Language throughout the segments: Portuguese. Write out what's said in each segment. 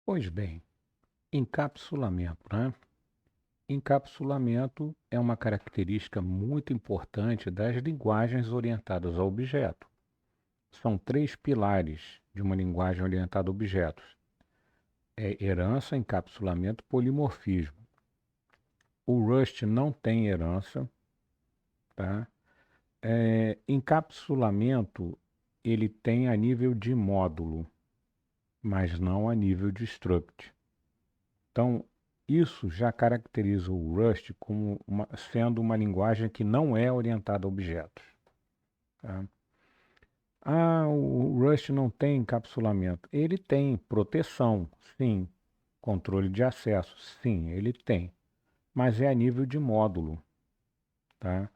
Pois bem, encapsulamento, né? Encapsulamento é uma característica muito importante das linguagens orientadas a objeto. São três pilares de uma linguagem orientada a objetos: herança, encapsulamento, polimorfismo. O Rust não tem herança, tá? Encapsulamento ele tem a nível de módulo, mas não a nível de struct. Então, isso já caracteriza o Rust como sendo uma linguagem que não é orientada a objetos. Tá? O Rust não tem encapsulamento. Ele tem proteção, sim. Controle de acesso, sim, ele tem. Mas é a nível de módulo. Tá?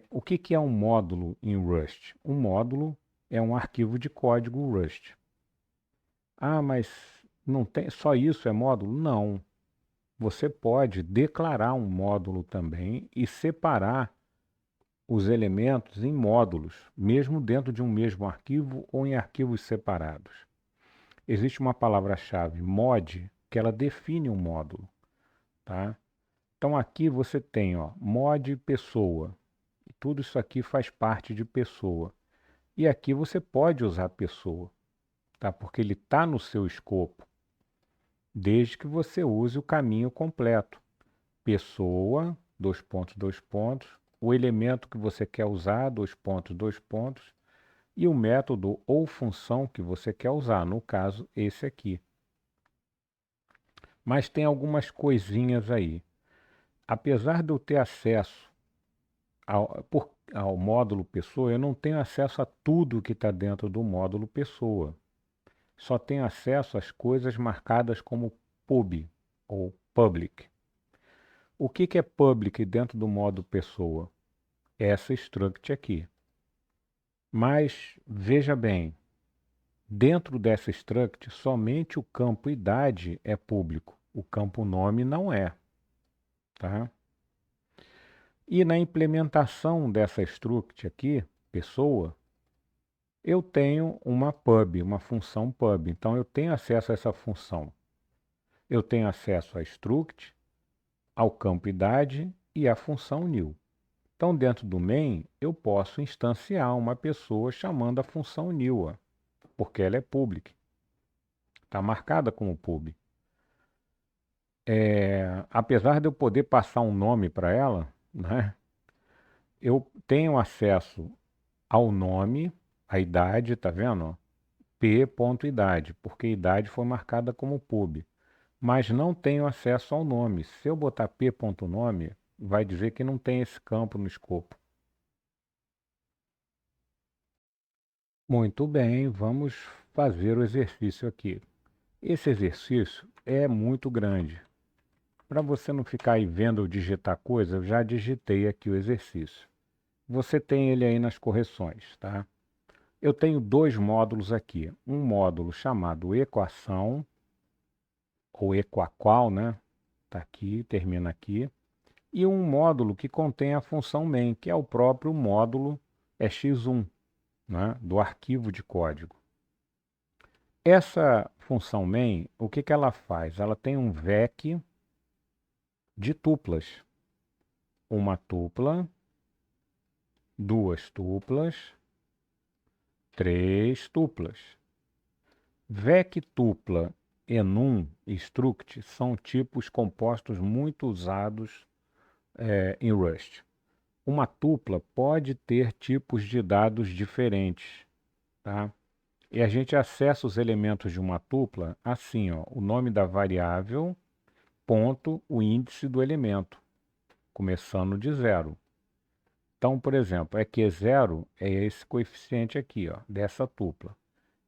O que é um módulo em Rust? Um módulo é um arquivo de código Rust. Ah, mas não tem, só isso é módulo? Não. Você pode declarar um módulo também e separar os elementos em módulos, mesmo dentro de um mesmo arquivo ou em arquivos separados. Existe uma palavra-chave mod que ela define um módulo, tá? Então aqui você tem, ó, mod pessoa. Tudo isso aqui faz parte de pessoa. E aqui você pode usar pessoa, tá? Porque ele está no seu escopo, desde que você use o caminho completo. Pessoa, dois pontos, dois pontos, o elemento que você quer usar, dois pontos, e o método ou função que você quer usar, no caso, esse aqui. Mas tem algumas coisinhas aí. Apesar de eu ter acesso ao módulo pessoa, eu não tenho acesso a tudo que está dentro do módulo pessoa. Só tenho acesso às coisas marcadas como pub ou public. O que é public dentro do módulo pessoa? Essa struct aqui. Mas veja bem, dentro dessa struct, somente o campo idade é público, o campo nome não é, tá? E na implementação dessa struct aqui, pessoa, eu tenho uma pub, uma função pub. Então eu tenho acesso a essa função. Eu tenho acesso a struct, ao campo idade e à função new. Então dentro do main eu posso instanciar uma pessoa chamando a função new, porque ela é public. Está marcada como pub. Apesar de eu poder passar um nome para ela, né, eu tenho acesso ao nome, a idade, tá vendo? P.idade, porque idade foi marcada como pub. Mas não tenho acesso ao nome. Se eu botar p.nome, vai dizer que não tem esse campo no escopo. Muito bem, vamos fazer o exercício aqui. Esse exercício é muito grande. Para você não ficar aí vendo eu digitar coisa, eu já digitei aqui o exercício. Você tem ele aí nas correções, tá? Eu tenho dois módulos aqui. Um módulo chamado equação, ou equaqual, né? Está aqui, termina aqui. E um módulo que contém a função main, que é o próprio módulo x1, né? Do arquivo de código. Essa função main, o que ela faz? Ela tem um vec de tuplas. Uma tupla, duas tuplas, três tuplas. Vec tupla, enum e struct são tipos compostos muito usados em Rust. Uma tupla pode ter tipos de dados diferentes, tá? E a gente acessa os elementos de uma tupla assim, ó, o nome da variável, ponto, o índice do elemento, começando de zero. Então, por exemplo, EQ0 é esse coeficiente aqui, ó, dessa tupla.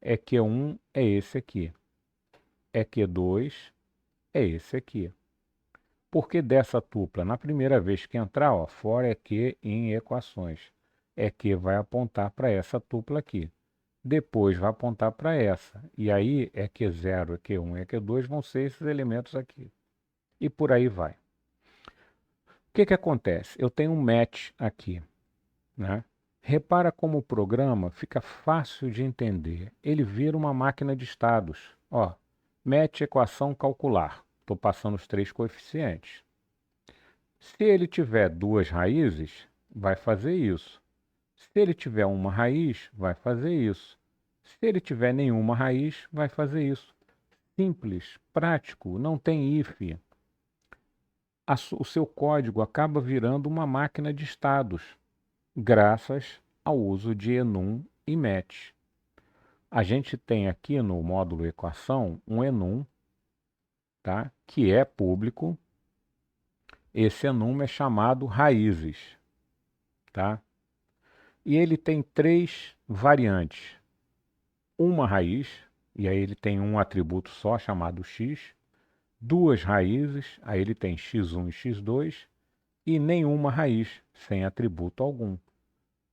EQ1 é esse aqui. EQ2 é esse aqui. Porque dessa tupla, na primeira vez que entrar, ó, for EQ em equações, EQ vai apontar para essa tupla aqui. Depois vai apontar para essa. E aí, EQ0, EQ1 e EQ2 vão ser esses elementos aqui. E por aí vai. O que acontece? Eu tenho um match aqui, né? Repara como o programa fica fácil de entender. Ele vira uma máquina de estados. Ó, Mete equação calcular. Estou passando os 3 coeficientes. Se ele tiver 2 raízes, vai fazer isso. Se ele tiver uma raiz, vai fazer isso. Se ele tiver nenhuma raiz, vai fazer isso. Simples, prático, não tem if. O seu código acaba virando uma máquina de estados, graças ao uso de enum e match. A gente tem aqui no módulo equação um enum, tá? Que é público. Esse enum é chamado raízes, tá? E ele tem 3 variantes. Uma raiz, e aí ele tem um atributo só chamado x. 2 raízes, aí ele tem x1 e x2. E nenhuma raiz, sem atributo algum.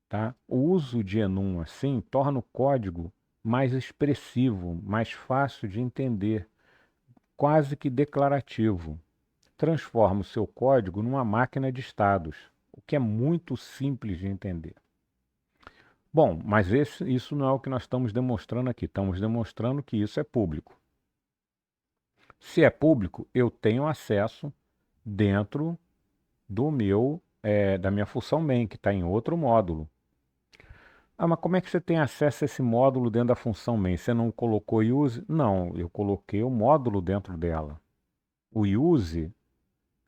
Tá? O uso de enum assim torna o código mais expressivo, mais fácil de entender, quase que declarativo. Transforma o seu código numa máquina de estados, o que é muito simples de entender. Bom, mas isso não é o que nós estamos demonstrando aqui. Estamos demonstrando que isso é público. Se é público, eu tenho acesso dentro da minha função main, que está em outro módulo. Ah, mas como é que você tem acesso a esse módulo dentro da função main? Você não colocou use? Não, eu coloquei o módulo dentro dela. O use,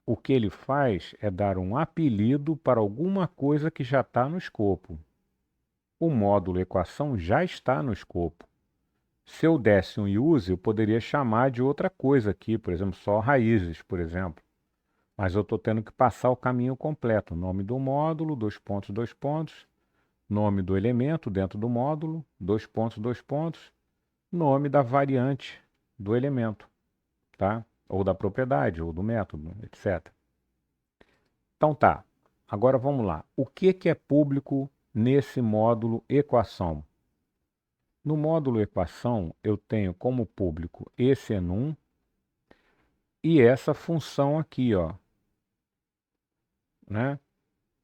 o que ele faz é dar um apelido para alguma coisa que já está no escopo. O módulo equação já está no escopo. Se eu desse um use, eu poderia chamar de outra coisa aqui, por exemplo, só raízes, por exemplo. Mas eu estou tendo que passar o caminho completo. Nome do módulo, dois pontos, nome do elemento dentro do módulo, dois pontos, nome da variante do elemento, tá? Ou da propriedade, ou do método, etc. Então tá, agora vamos lá. O que é público nesse módulo equação? No módulo equação, eu tenho como público esse enum e essa função aqui, ó, né?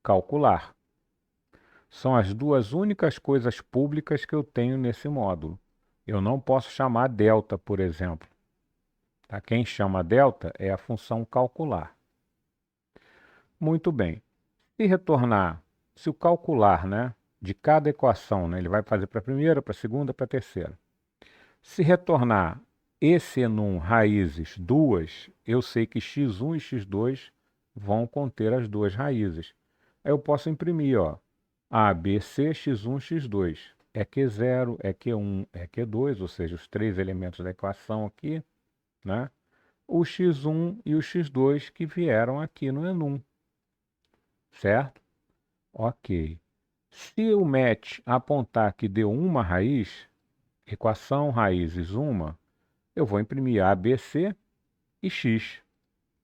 Calcular. São as duas únicas coisas públicas que eu tenho nesse módulo. Eu não posso chamar delta, por exemplo. Tá? Quem chama delta é a função calcular. Muito bem. Se o calcular, né, de cada equação, né, ele vai fazer para a primeira, para a segunda, para a terceira. Se retornar esse enum raízes duas, eu sei que x1 e x2 vão conter as duas raízes. Aí eu posso imprimir, ó, A, B, C, x1, x2. É Q0, é Q1, é Q2, ou seja, os 3 elementos da equação aqui, né? O x1 e o x2 que vieram aqui no enum, certo? Ok. Se o match apontar que deu uma raiz, equação raízes uma, eu vou imprimir A, B, C e x,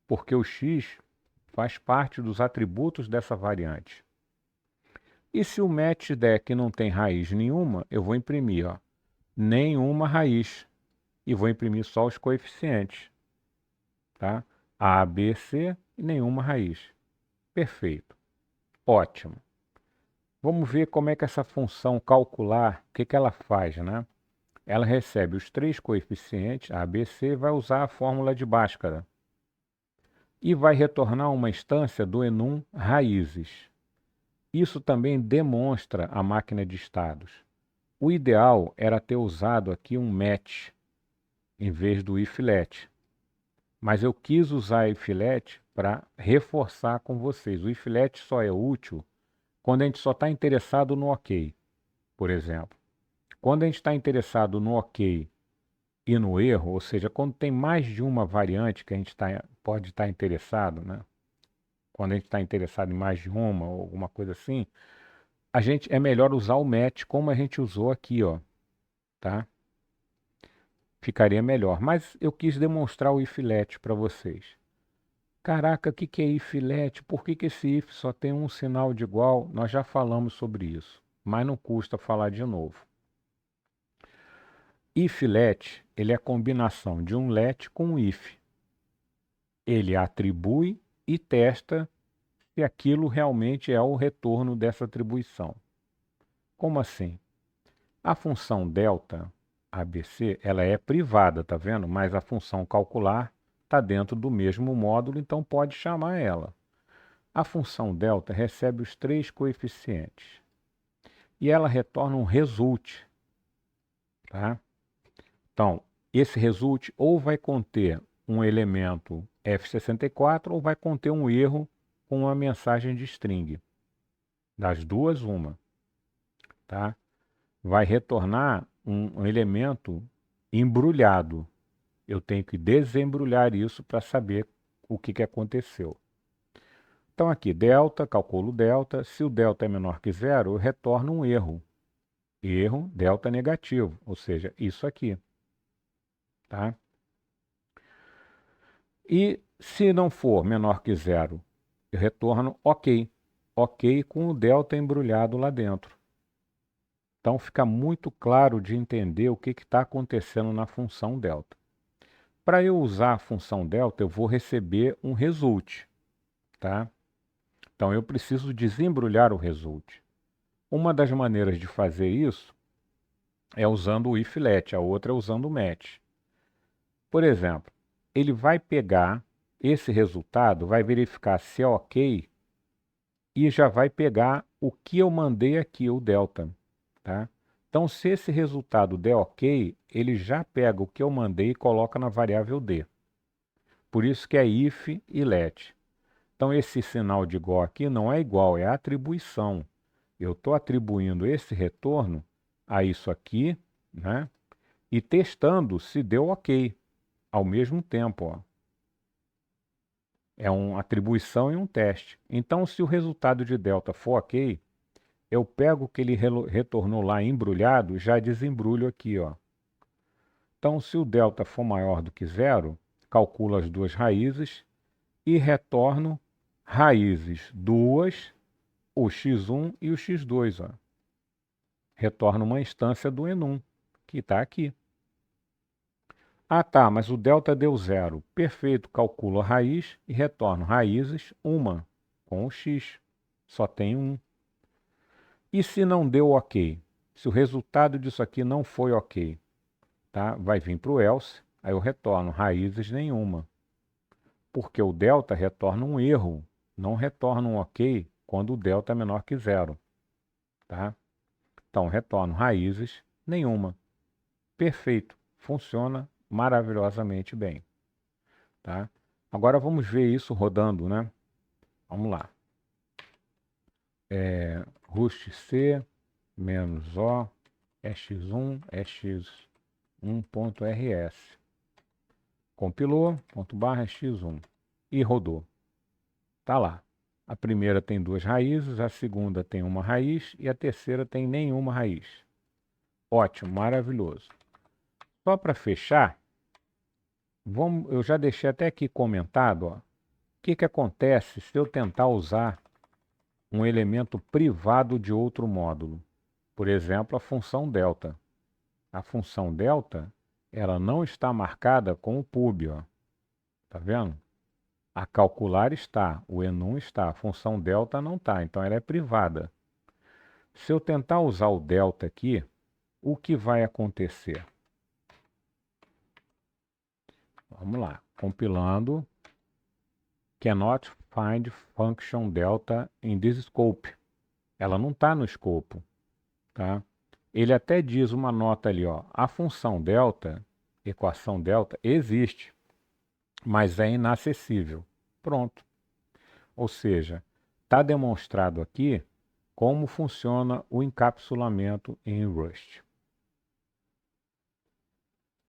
porque o x faz parte dos atributos dessa variante. E se o match der que não tem raiz nenhuma, eu vou imprimir, ó, nenhuma raiz e vou imprimir só os coeficientes, tá? A, B, C e nenhuma raiz. Perfeito. Ótimo. Vamos ver como é que essa função calcular, o que ela faz, né? Ela recebe os 3 coeficientes, A, B, C, vai usar a fórmula de Bhaskara e vai retornar uma instância do enum raízes. Isso também demonstra a máquina de estados. O ideal era ter usado aqui um match em vez do if-let, mas eu quis usar if-let para reforçar com vocês. O if-let só é útil quando a gente só está interessado no ok, por exemplo. Quando a gente está interessado no ok e no erro, ou seja, quando tem mais de uma variante que a gente pode estar interessado, né? Quando a gente está interessado em mais de uma ou alguma coisa assim, é melhor usar o match como a gente usou aqui, ó, tá? Ficaria melhor. Mas eu quis demonstrar o if-let para vocês. Caraca, o que é if-let? Por que esse if só tem um sinal de igual? Nós já falamos sobre isso, mas não custa falar de novo. If-let, ele é a combinação de um let com um if. Ele atribui e testa se aquilo realmente é o retorno dessa atribuição. Como assim? A função delta, ABC, ela é privada, tá vendo? Mas a função calcular está dentro do mesmo módulo, então pode chamar ela. A função delta recebe os três coeficientes e ela retorna um result, tá? Então, esse result ou vai conter um elemento F64 ou vai conter um erro com uma mensagem de string. Das duas, uma, tá? Vai retornar um elemento embrulhado. Eu tenho que desembrulhar isso para saber o que aconteceu. Então aqui, delta, calculo delta. Se o delta é menor que zero, eu retorno um erro. Erro, delta negativo, ou seja, isso aqui. Tá? E se não for menor que zero, eu retorno ok. Ok com o delta embrulhado lá dentro. Então fica muito claro de entender o que está acontecendo na função delta. Para eu usar a função delta, eu vou receber um result. Tá? Então eu preciso desembrulhar o result. Uma das maneiras de fazer isso é usando o if-let, a outra é usando o match. Por exemplo, ele vai pegar esse resultado, vai verificar se é ok e já vai pegar o que eu mandei aqui, o delta. Tá? Então, se esse resultado der ok, ele já pega o que eu mandei e coloca na variável d. Por isso que é if e let. Então, esse sinal de igual aqui não é igual, é atribuição. Eu estou atribuindo esse retorno a isso aqui, né? E testando se deu ok ao mesmo tempo. Ó. É uma atribuição e um teste. Então, se o resultado de delta for ok, eu pego o que ele retornou lá embrulhado e já desembrulho aqui. Ó. Então, se o delta for maior do que zero, calculo as duas raízes e retorno raízes duas, o x1 e o x2. Ó. Retorno uma instância do enum, que está aqui. Ah, tá, mas o delta deu zero. Perfeito, calculo a raiz e retorno raízes, uma, com o x. Só tem um. E se não deu ok? Se o resultado disso aqui não foi ok, tá? Vai vir para o else, aí eu retorno raízes nenhuma. Porque o delta retorna um erro, não retorna um ok quando o delta é menor que zero. Tá? Então, retorno raízes nenhuma. Perfeito, funciona maravilhosamente bem. Tá? Agora vamos ver isso rodando, né? Vamos lá. Rust C menos O x1 x1.rs. Compilou, ponto barra x1 e rodou. Tá lá. A primeira tem duas raízes, a segunda tem uma raiz e a terceira tem nenhuma raiz. Ótimo, maravilhoso. Só para fechar, eu já deixei até aqui comentado, ó, o que acontece se eu tentar usar um elemento privado de outro módulo. Por exemplo, a função delta. A função delta, ela não está marcada com o pub, ó. Tá vendo? A calcular está, o enum está, a função delta não está, então ela é privada. Se eu tentar usar o delta aqui, o que vai acontecer? Vamos lá, compilando. Cannot find function delta in this scope. Ela não está no escopo, tá? Ele até diz uma nota ali, ó, a função delta, equação delta, existe, mas é inacessível. Pronto. Ou seja, está demonstrado aqui como funciona o encapsulamento em Rust.